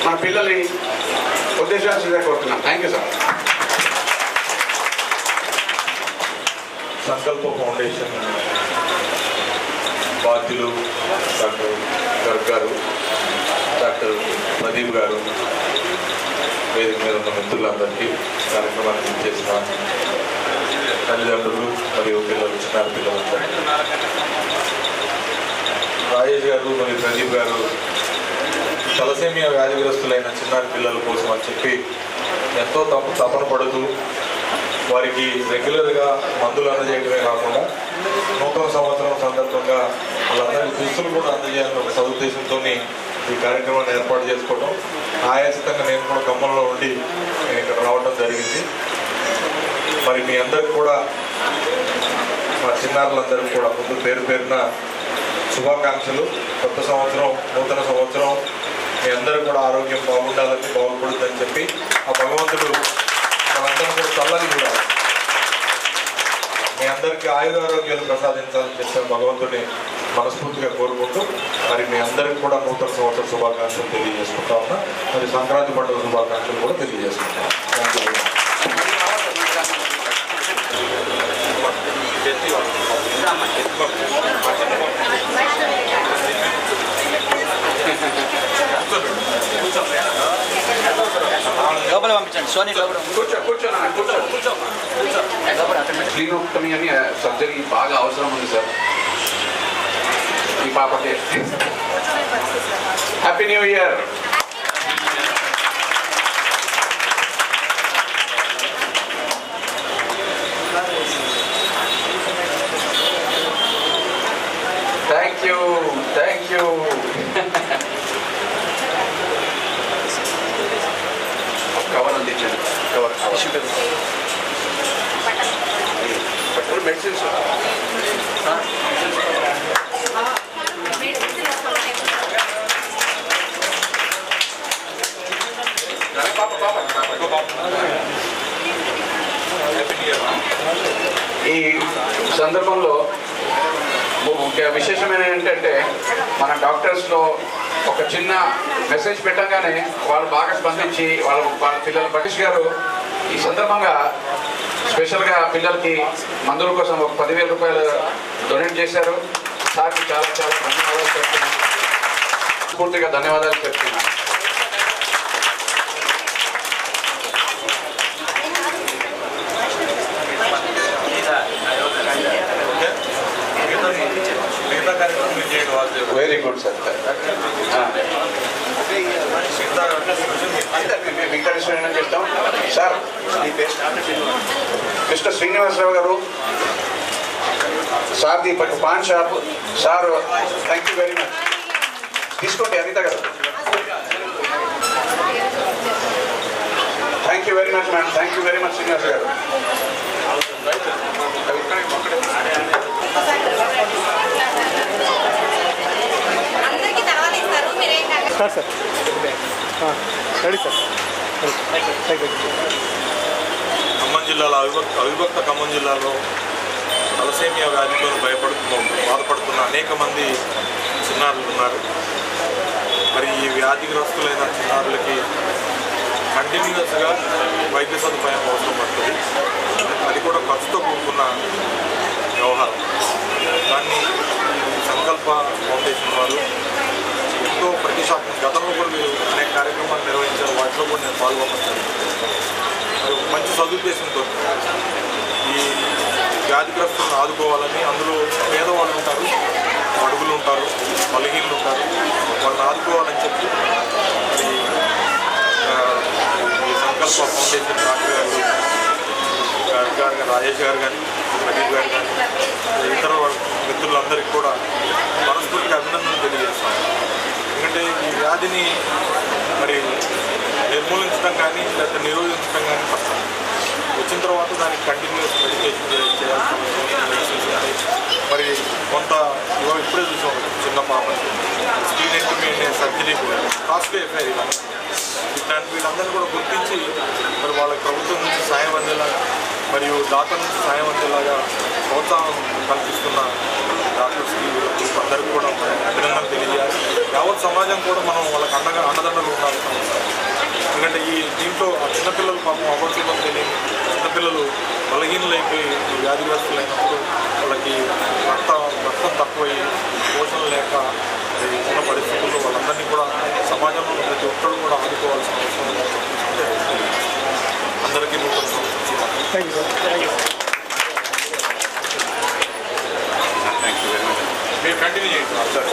మన పిల్లల్ని ఉద్దేశించగా కోరుతున్నాం. Thank you sir. సంకల్ప ఫౌండేషన్ బాధ్యులు డాక్టర్ గర్గ్ గారు, డాక్టర్ ప్రదీప్ గారు, వేదిక మీద ఉన్న మిత్రులందరికీ, కార్యక్రమానికి చేసిన తల్లిదండ్రులు మరియు పిల్లలు, చిన్నారి పిల్లలందరికీ, రాజేష్ గారు మరియు ప్రదీప్ గారు తలసేమియా వ్యాధిగ్రస్తులైన చిన్నారి పిల్లల కోసం అని చెప్పి ఎంతో తపన పడుతూ వారికి రెగ్యులర్గా మందులు అందజేయడమే కాకుండా నూతన సంవత్సరం సందర్భంగా వాళ్ళందరికీ దుస్తులు కూడా అందజేయాలని ఒక సదుద్దేశంతో ఈ కార్యక్రమాన్ని ఏర్పాటు చేసుకోవడం, ఆయాసితంగా నేను కూడా ఖమ్మంలో ఉండి నేను ఇక్కడ రావడం జరిగింది. మరి మీ అందరికి కూడా, మా చిన్నారులందరికీ కూడా ముందు పేరు పేరున శుభాకాంక్షలు. కొత్త సంవత్సరం, నూతన సంవత్సరం మీ అందరూ కూడా ఆరోగ్యం బాగుండాలని, బాగుపడుతుందని చెప్పి ఆ భగవంతుడు మనందరం కూడా చల్లని కూడా మీ అందరికీ ఆయురారోగ్యాలు ప్రసాదించాలని చెప్పి భగవంతుడిని మనస్ఫూర్తిగా కోరుకుంటూ మరి మీ అందరికీ కూడా నూతన సంవత్సర శుభాకాంక్షలు తెలియజేసుకుంటా ఉన్నా. మరి సంక్రాంతి పండుగ శుభాకాంక్షలు కూడా తెలియజేసుకుంటాం. Thank you. లోపల పంపించండి. సోనీ లోపల క్లీనోక్టమీ అని సర్జరీ బాగా అవసరం ఉంది సార్ ఈ పాపకి. Happy new year. Thank you, thank you. Cover అందించండి. కవర్ మెడిసిన్స్ ఈ సందర్భంలో ముఖ్య విశేషమైన ఏంటంటే మన డాక్టర్స్లో ఒక చిన్న మెసేజ్ పెట్టగానే వాళ్ళు బాగా స్పందించి వాళ్ళ పిల్లలు పటీష్ గారు ఈ సందర్భంగా స్పెషల్గా పిల్లలకి మందుల కోసం ఒక 10,000 రూపాయలు డొనేట్ చేశారు. సార్కి చాలా చాలా ధన్యవాదాలు చెప్తున్నాను, పూర్తిగా ధన్యవాదాలు చెప్తున్నాను. Very good sir. మిగతా డిస్ట్రిబ్యూషన్ చేస్తాం sir. Mister Srinivasa Rao garu sir, the pan shop sir. Thank you very much. తీసుకోండి Anitha garu. Thank you very much ma'am. Thank you very much Srinivasa garu. Sir sir ready sir. Khammam జిల్లాలో అవిభక్త ఖమ్మం జిల్లాలో తలసేమియా వ్యాధితో బాధపడుతున్న అనేక మంది చిన్నారులు ఉన్నారు. మరి ఈ వ్యాధిగ్రస్తులైన చిన్నారులకి కంటిన్యూస్గా వైద్య సదుపాయం అవసరం పడుతుంది. అది కూడా ఖర్చుతో కూడుకున్న వ్యవహారం. దాన్ని సంకల్ప ఫౌండేషన్ వారు ఎంతో ప్రతిష్టాత్మక, గతంలో కూడా మీరు అనేక కార్యక్రమాలు నిర్వహించారు, వాటిలో కూడా నేను పాల్గొన్నాను. మంచి సదుద్దేశంతో ఈ వ్యాధిగ్రస్తులను ఆదుకోవాలని, అందులో పేదవాళ్ళు ఉంటారు, అడుగులు ఉంటారు, బలహీనలు ఉంటారు, వాళ్ళని ఆదుకోవాలని చెప్పి ఈ సంకల్ప ఫౌండేషన్ డాక్టర్ గారు కానీ, రాజేష్ గారు కానీ, ప్రదీప్ గారు కానీ, ఇతర మిత్రులందరికీ కూడా మనస్ఫూర్తిగా అభినందనలు తెలియజేస్తాను. ఎందుకంటే ఈ వ్యాధిని మరి నిర్మూలించడం కానీ లేకపోతే నిరోధించడం కానీ కష్టం. వచ్చిన తర్వాత దానికి కంటిన్యూస్ మెడికేషన్ చేయాల్సిన మెడిసిన్స్ కానీ, మరి కొంత ఇవాళ ఇప్పుడే చూసాం చిన్న పాపకి స్క్రీన్ ఎంట్రీ అనే సర్జరీ కూడా కాస్ట్లీ ఎఫ్ఐఆర్ ఇవన్నీ. ఇట్లాంటి వీళ్ళందరినీ కూడా గుర్తించి మరి వాళ్ళకి ప్రభుత్వం నుంచి సాయం అందేలాగా మరియు డాక్టర్ నుంచి సాయం అందేలాగా ప్రోత్సాహం కల్పిస్తున్న డాక్టర్స్కి అందరికీ కూడా అభినందనలు తెలియజేయాలి. యావత్ సమాజం కూడా మనం వాళ్ళకి అండదండలు ఉండాలి. చిన్నపిల్లలు పాపం అపరిచితం తెలియని చిన్నపిల్లలు బలహీనలైపోయి వ్యాధిగ్రస్తులైనప్పుడు వాళ్ళకి రక్తం తక్కువయ్యి పోషణ లేక ఉన్న పరిస్థితుల్లో వాళ్ళందరినీ కూడా సమాజంలో ప్రతి ఒక్కరు కూడా ఆదుకోవాల్సిన అవసరం ఉందని అందరికీ నూతన సంవత్సరం. Thank you sir. Thank you. మీరు కంటిన్యూ చేయండి సార్.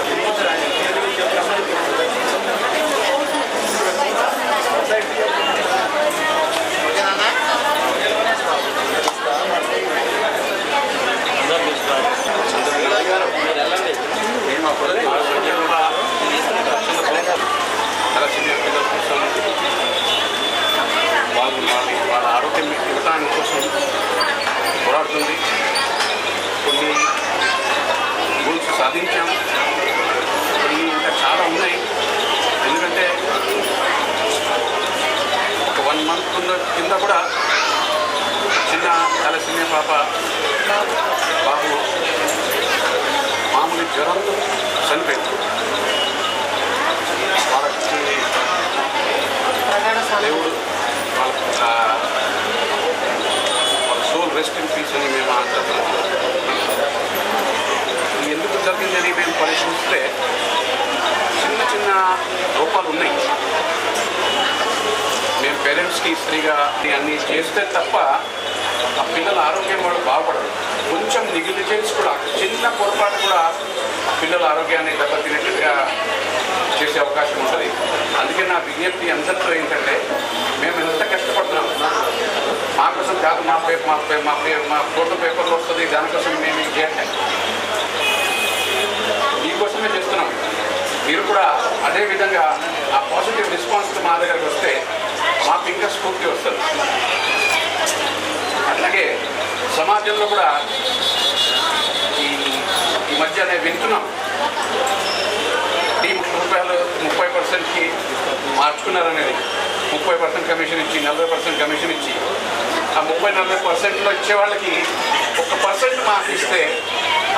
తలసీమియా పిల్లల కోసం వాళ్ళ ఆరోగ్యం ఇవ్వడానికి కోసం పోరాడుతుంది. కొన్ని గోల్స్ సాధించాం, కొన్ని ఇంకా చాలా ఉన్నాయి. ఎందుకంటే ఒక 1 month కింద కూడా చిన్న తలసీమియా పాప బాబు మామూలు జ్వరంతో చనిపోయింది. వాళ్ళకి దేవుడు వాళ్ళ సోల్ రెస్ట్ ఇన్ పీస్ అని మేము ఎందుకు జరిగిందని మేము పరిశీలిస్తే చిన్న చిన్న లోపాలు ఉన్నాయి. మేము పేరెంట్స్కి స్త్రీగా అన్నీ చేస్తే తప్ప ఆ పిల్లల ఆరోగ్యం కూడా బాగుపడదు. కొంచెం నెగ్లిజెన్స్ కూడా, చిన్న పొరపాటు కూడా పిల్లల ఆరోగ్యాన్ని దెబ్బతినట్టుగా చేసే అవకాశం ఉంటుంది. అందుకే నా విజ్ఞప్తి అందరితో ఏంటంటే, మేము ఎంత కష్టపడుతున్నాం మా కోసం కాదు, మా ఫోటో పేపర్లో వస్తుంది, దానికోసం మేము ఇది చేయండి, మీకోసమే చేస్తున్నాం. మీరు కూడా అదే విధంగా ఆ పాజిటివ్ రెస్పాన్స్ మా దగ్గరకు వస్తే మాకు ఇంకా స్ఫూర్తి వస్తుంది. అట్లాగే సమాజంలో కూడా ఈ మధ్య నేను వింటున్నాం, రూపాయలు 30%కి మార్చుకున్నారనేది. 30% కమిషన్ ఇచ్చి 40% కమిషన్ ఇచ్చి ఆ 30-40%లో ఇచ్చే వాళ్ళకి 1% మాకు ఇస్తే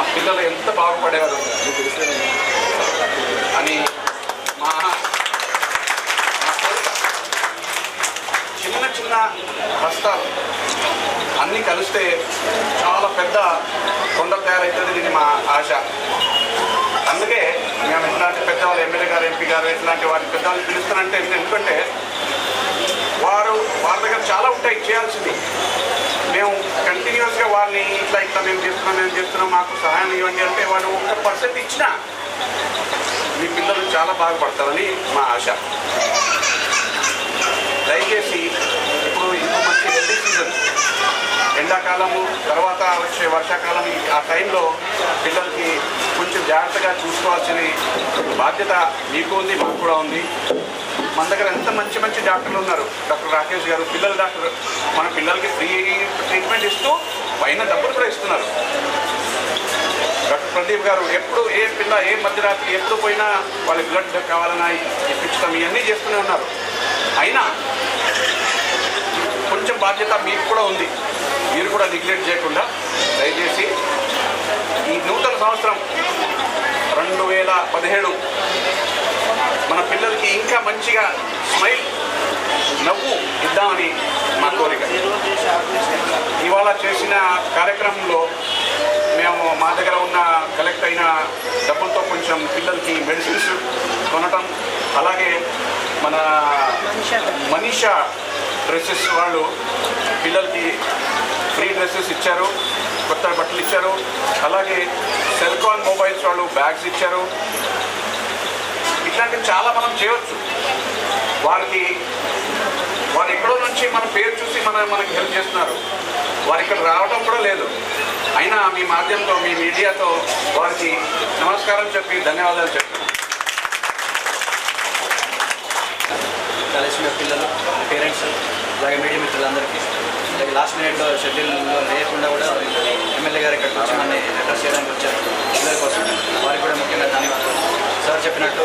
ఆ పిల్లలు ఎంత బాగుపడేవారు అని మా చిన్న చిన్న బస్తాలు అన్నీ కలిస్తే చాలా పెద్ద కొండ తయారవుతుంది. ఇది మా ఆశ. అందుకే మేము ఇట్లాంటి పెద్దవాళ్ళు ఎమ్మెల్యే గారు, ఎంపీ గారు ఇట్లాంటి వారి పెద్దవాళ్ళు పిలుస్తానంటే ఎందుకంటే వాళ్ళ దగ్గర చాలా ఉంటాయి చేయాల్సింది. మేము కంటిన్యూస్గా వాళ్ళని ఇట్లా మేము చేస్తున్నాం మాకు సహాయం ఇవ్వండి అంటే వాళ్ళు 1% ఇచ్చినా మీ పిల్లలు చాలా బాగుపడతారని మా ఆశ. దయచేసి ఇప్పుడు ఇంకో మంచి హెల్తీ సీజన్, ఎండాకాలము తర్వాత వచ్చే వర్షాకాలం, ఆ టైంలో పిల్లలకి కొంచెం జాగ్రత్తగా చూసుకోవాల్సిన బాధ్యత మీకు ఉంది, మాకు కూడా ఉంది. మన దగ్గర ఎంత మంచి మంచి డాక్టర్లు ఉన్నారు. డాక్టర్ రాకేష్ గారు పిల్లల డాక్టర్, మన పిల్లలకి ఫ్రీ ట్రీట్మెంట్ ఇస్తూ పైన డబ్బులు కూడా ఇస్తున్నారు. డాక్టర్ ప్రదీప్ గారు ఎప్పుడు ఏ మధ్యరాత్రి ఎప్పుడు పోయినా వాళ్ళకి బ్లడ్ కావాలన్నా ఇప్పించడం ఇవన్నీ చేస్తూనే ఉన్నారు. అయినా కొంచెం బాధ్యత మీకు కూడా ఉంది. మీరు కూడా నెగ్లెక్ట్ చేయకుండా దయచేసి ఈ నూతన సంవత్సరం 2017 మన పిల్లలకి ఇంకా మంచిగా స్మైల్, నవ్వు ఇద్దామని మా కోరిక. ఇవాళ చేసిన కార్యక్రమంలో మేము మా దగ్గర ఉన్న కలెక్ట్ అయిన డబ్బులతో కొంచెం పిల్లలకి మెడిసిన్స్ కొనటం, అలాగే మన మనీషా డ్రెస్సెస్ వాళ్ళు పిల్లలకి ఫ్రీ డ్రెస్సెస్ ఇచ్చారు, కొత్త బట్టలు ఇచ్చారు. అలాగే సెల్కాన్ మొబైల్స్ వాళ్ళు బ్యాగ్స్ ఇచ్చారు. ఇట్లాంటివి చాలా మనం చేయవచ్చు. వారు ఎక్కడో నుంచి మన పేరు చూసి మనకి హెల్ప్ చేస్తున్నారు. వారు ఇక్కడ రావడం కూడా లేదు. అయినా మీ మాధ్యమంలో, మీ మీడియాతో వారికి నమస్కారం చెప్పి ధన్యవాదాలు చెప్తున్నాను. తలసీమియా పిల్లలు, పేరెంట్స్, అలాగే మీడియా మిత్రులందరికీ, అలాగే లాస్ట్ మినిట్లో షెడ్యూల్లో లేకుండా కూడా ఎమ్మెల్యే గారు ఇక్కడికి వచ్చి మన అడ్రస్ చేయడానికి వచ్చారు పిల్లల కోసం. వారికి కూడా ముఖ్యంగా ధన్యవాదాలు. సార్ చెప్పినట్టు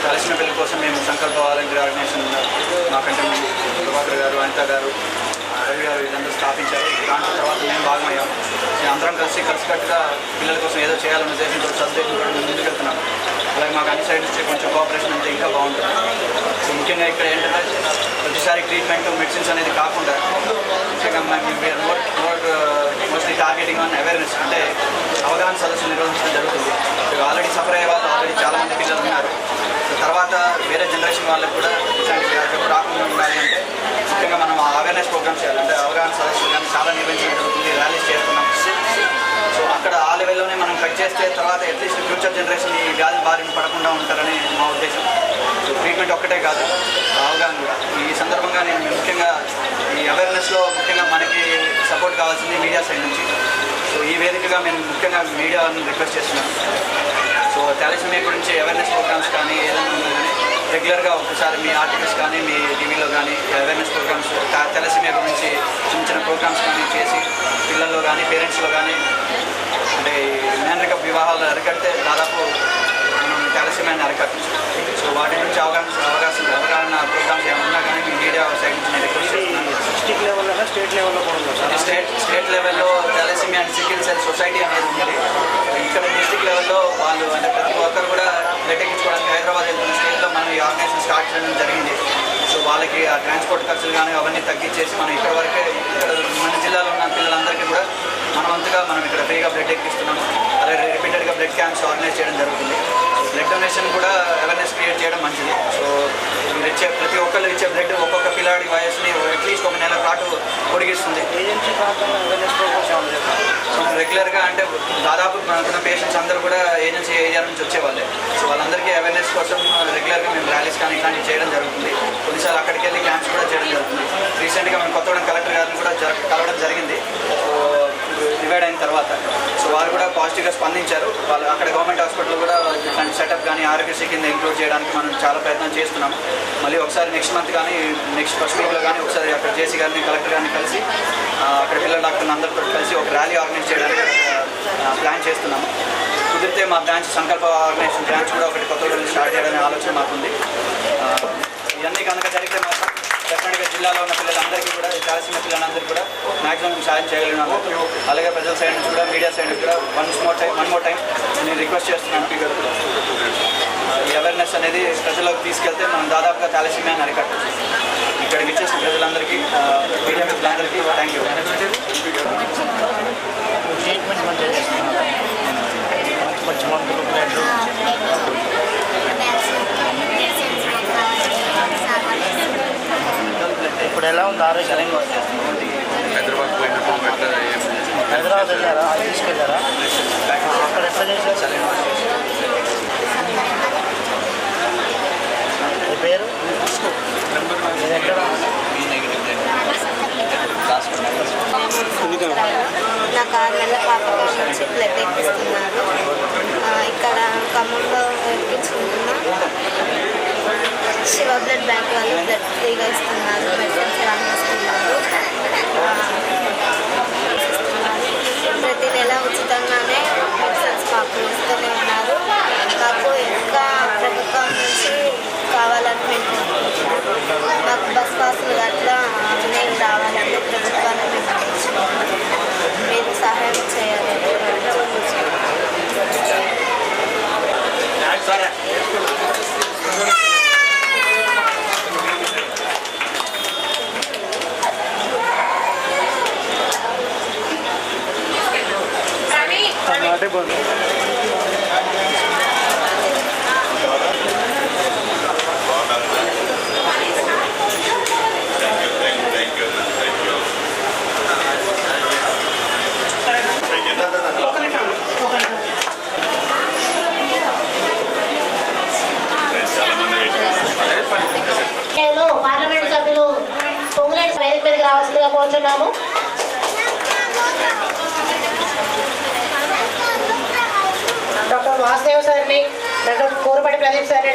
తలసీమియా పిల్లల కోసం మేము సంకల్ప వాలంటీర్ ఆర్గనైజేషన్ మాకంటే ముందు ప్రభాకర్ గారు, అనిత గారు, రవి గారు వీళ్ళందరూ స్థాపించారు. దాంట్లో తర్వాత మేము భాగమయ్యాము. అందరం కలిసికట్టుగా పిల్లల కోసం ఏదో చేయాలన్న ఉద్దేశంతో సద్దేశంతో ముందుకు వెళ్తున్నాం. అలాగే మాకు అన్ని సైడ్ నుంచి కొంచెం కోఆపరేషన్ ఉంటే ఇంకా బాగుంటుంది. సో ముఖ్యంగా ఇక్కడ ఏంటంటే ప్రతి ప్రతిసారి ట్రీట్మెంట్ మెడిసిన్స్ అనేది కాకుండా మోస్ట్లీ టార్గెటింగ్ ఆన్ అవేర్నెస్, అంటే అవగాహన సదస్సులు నిర్వహించడం జరుగుతుంది. ఆల్రెడీ సఫర్ అయ్యే వాళ్ళు ఆల్రెడీ చాలామంది పిల్లలు ఉన్నారు. తర్వాత వేరే జనరేషన్ వాళ్ళకి కూడా ఇట్లాంటి వ్యాధులు రాకుండా ఉండాలి అంటే ముఖ్యంగా మనం అవేర్నెస్ ప్రోగ్రామ్స్ చేయాలి. అంటే అవగాహన సదస్సులు కానీ చాలా నిర్వహించడం జరుగుతుంది, ర్యాలీస్ చేస్తున్నాం. సో అక్కడ ఆ లెవెల్లోనే మనం కట్ చేస్తే తర్వాత అట్లీస్ట్ ఫ్యూచర్ జనరేషన్ ఈ వ్యాధి బారిన పడకుండా ఉంటారని మా ఉద్దేశం. సో ట్రీట్మెంట్ ఒక్కటే కాదు, అవగాహన కూడా. ఈ సందర్భంగా నేను ముఖ్యంగా ఈ అవేర్నెస్లో ముఖ్యంగా మనకి సపోర్ట్ కావాల్సింది మీడియా సైడ్ నుంచి. సో ఈ వేదికగా మేము ముఖ్యంగా మీడియాని రిక్వెస్ట్ చేస్తున్నాం. సో థాలసీమియా గురించి అవేర్నెస్ ప్రోగ్రామ్స్ కానీ ఏదైనా ఉందో కానీ రెగ్యులర్గా ఒకసారి మీ ఆర్టికల్స్ కానీ మీ టీవీలో కానీ అవేర్నెస్ ప్రోగ్రామ్స్ థాలసీమియా గురించి చిన్న చిన్న ప్రోగ్రామ్స్ కానీ చేసి పిల్లల్లో కానీ పేరెంట్స్లో కానీ అంటే మేనరిక వివాహాలు అరికడితే దాదాపు మనం థాలసీమియాని అరికట్టచ్చు. సో వాటి గురించి అవగాహన ప్రోగ్రామ్స్ ఏమన్నా కానీ మీ మీడియా సైడ్ నుంచి నేను రిక్వెస్ట్ చేస్తున్నాను. డిస్ట్రిక్ట్ లెవెల్లో స్టేట్ లెవెల్లో కూడా ఉంది సార్. స్టేట్ లెవెల్లో thalassemia and sickle cell society అనేది ఉంది. ఇక్కడ డిస్ట్రిక్ట్ లెవెల్లో వాళ్ళు అంటే ప్రతి ఒక్కరు కూడా బ్లడ్ ఎక్కించుకోవడానికి హైదరాబాద్ వెళ్తున్న స్టేట్లో మనం ఈ ఆర్గనైజేషన్ స్టార్ట్ చేయడం జరిగింది. సో వాళ్ళకి ఆ ట్రాన్స్పోర్ట్ ఖర్చులు కానీ అవన్నీ తగ్గించేసి మనం ఇక్కడ వరకే ఇక్కడ మన జిల్లాలో ఉన్న పిల్లలందరికీ కూడా మనవంతుగా మనం ఇక్కడ ఫ్రీగా బ్లడ్ ఎక్కిస్తున్నాము. అలాగే రిపీటెడ్గా బ్లడ్ క్యాంప్స్ ఆర్గనైజ్ చేయడం జరుగుతుంది. బ్లడ్ డొనేషన్ కూడా అవేర్నెస్ క్రియేట్ చేయడం మంచిది. సో మీరు ఇచ్చే ప్రతి ఒక్కళ్ళు ఇచ్చే బ్లడ్ ఒక్కొక్క పిల్లాడి వయసుని అట్లీస్ట్ ఒక నెల పాటు పొడిగిస్తుంది. ఏజెన్సీ ప్రాంతంలో అవేర్నెస్ ప్రోగ్రామ్స్ ఏమైనా చేస్తారు. మనం రెగ్యులర్గా అంటే దాదాపు మనకున్న పేషెంట్స్ అందరూ కూడా ఏజెన్సీ ఏరియా నుంచి వచ్చేవాళ్ళే. సో వాళ్ళందరికీ అవేర్నెస్ కోసం రెగ్యులర్గా మేము ర్యాలీస్ కానీ ఇట్లాంటివి చేయడం జరుగుతుంది. కొన్నిసార్లు అక్కడికి వెళ్ళి క్యాంప్స్ కూడా చేయడం జరుగుతుంది. రీసెంట్గా మేము కొత్తగూడెం కలెక్టర్ గారిని కూడా కలవడం జరిగింది డివైడ్ అయిన తర్వాత. సో వారు కూడా పాజిటివ్గా స్పందించారు. వాళ్ళు అక్కడ గవర్నమెంట్ హాస్పిటల్ కూడా ఇట్లాంటి సెటప్ కానీ ఆరోగ్యశ్రీ కింద ఇంక్లూడ్ చేయడానికి మనం చాలా ప్రయత్నం చేస్తున్నాము. మళ్ళీ ఒకసారి నెక్స్ట్ మంత్ కానీ నెక్స్ట్ ఫస్ట్ వీక్లో కానీ ఒకసారి అక్కడ జేసీ గారిని కలెక్టర్ గారిని కలిసి అక్కడ పిల్లల డాక్టర్ని అందరితో కలిసి ఒక ర్యాలీ ఆర్గనైజ్ చేయడానికి ప్లాన్ చేస్తున్నాము. కుదిరితే మా బ్రాంచ్ సంకల్ప ఆర్గనైజేషన్ బ్రాంచ్ కూడా ఒకటి కొత్తగా స్టార్ట్ చేయాలనే ఆలోచన మాకుంది. ఇవన్నీ కనుక జరిగితే మాత్రం డెఫినెట్గా జిల్లాలో ఉన్న పిల్లలందరికీ కూడా థాలసీమియా పిల్లలందరికీ కూడా మ్యాక్సిమం సాయం చేయగలిగినాము. అలాగే ప్రజల సైడ్ నుంచి కూడా మీడియా సైడ్ నుంచి కూడా వన్ మోర్ టైం నేను రిక్వెస్ట్ చేస్తున్నాను. ఈ అవేర్నెస్ అనేది ప్రజలకు తీసుకెళ్తే మనం దాదాపుగా థాలసీమియాని అరికట్టచ్చు. ఇక్కడికి ఇచ్చేసిన ప్రజలందరికీ మీడియా మిత్రులందరికీ థ్యాంక్ యూ. ట్రీట్మెంట్ మంచిగా చేస్తున్నారు. మంచి మందులు బ్లడ్ ఇప్పుడు ఎలా ఉంది ఆరోగ్యం? హైదరాబాద్ పోయినప్పుడు హైదరాబాద్ వెళ్ళారా? తీసుకెళ్ళారా? అక్కడ ఎట్లా చేశారు? మీ పేరు? ఇది ఎక్కడ? నాకు 6 నెలల పాప నుంచి బ్లడ్ ఎక్కిస్తున్నారు. ఇక్కడ ఖమ్మంలో ఎక్కించుకుంటున్నా. శివ బ్లడ్ బ్యాంక్ వాళ్ళు బ్లడ్ ఫ్రీగా ఇస్తున్నారు. మెడిసిన్స్ రానిస్తున్నారు. ప్రతి నెల ఉచితంగానే మెడిసిన్స్ మాకు ఇస్తూనే ఉన్నారు. మాకు ఇంకా ప్రభుత్వం నుంచి కావాలని మేము మాకు బస్ పాసులు అట్లా నేను రావాలంటే ప్రభుత్వాన్ని మేము మీరు సహాయం చేయాలి. అంటే బాగుంది. పార్లమెంట్ సభ్యులు పొంగులేటి వేదిక మీదకి రావాల్సిందిగా కోరుతున్నాము. డాక్టర్ వాసుదేవ్ సార్ని, డాక్టర్ కోరపాటి ప్రదీప్ సార్